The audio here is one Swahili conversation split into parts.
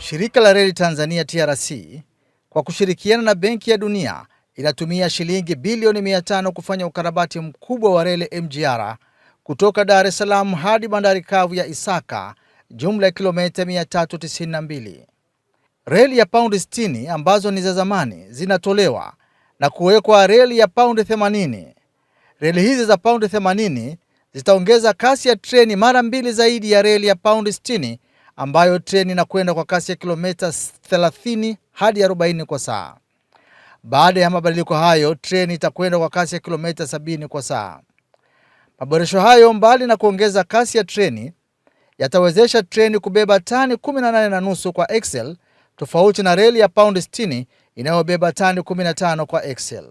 Shirika la Reli Tanzania TRC kwa kushirikiana na Benki ya Dunia inatumia shilingi bilioni 500 kufanya ukarabati mkubwa wa reli MGR kutoka Dar es Salaam hadi bandari kavu ya Isaka, jumla ya kilomita 392. Reli ya paundi 60 ambazo ni za zamani zinatolewa na kuwekwa reli ya paundi 80. Reli hizi za paundi 80 zitaongeza kasi ya treni mara mbili zaidi ya reli ya paundi 60 ambayo treni inakwenda kwa kasi ya kilomita 30 hadi 40 kwa saa. Baada ya mabadiliko hayo, treni itakwenda kwa kasi ya kilomita 70 kwa saa. Maboresho hayo, mbali na kuongeza kasi ya treni, yatawezesha treni kubeba tani 18.5 kwa axle, tofauti na reli ya paundi 60 inayobeba tani 15 kwa axle.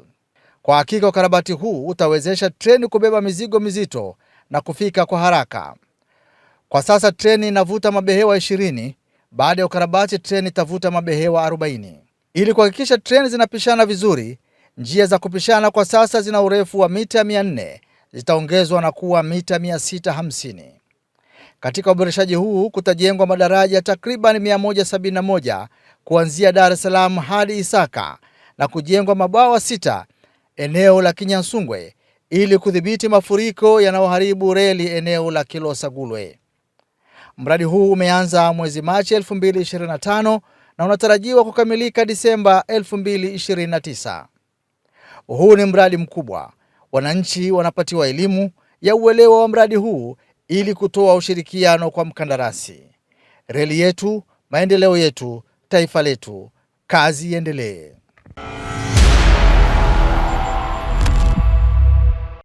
Kwa hakika ukarabati huu utawezesha treni kubeba mizigo mizito na kufika kwa haraka. Kwa sasa treni inavuta mabehewa 20, baada ya ukarabati treni itavuta mabehewa 40. Ili kuhakikisha treni zinapishana vizuri, njia za kupishana kwa sasa zina urefu wa mita 400, zitaongezwa na kuwa mita 650. Katika uboreshaji huu kutajengwa madaraja takriban 171 kuanzia Dar es Salaam hadi Isaka na kujengwa mabwawa 6 eneo la Kinyansungwe ili kudhibiti mafuriko yanayoharibu reli eneo la Kilosa Gulwe. Mradi huu umeanza mwezi Machi 2025 na unatarajiwa kukamilika Disemba 2029. Huu ni mradi mkubwa. Wananchi wanapatiwa elimu ya uelewa wa mradi huu ili kutoa ushirikiano kwa mkandarasi. Reli yetu, maendeleo yetu, taifa letu. Kazi iendelee.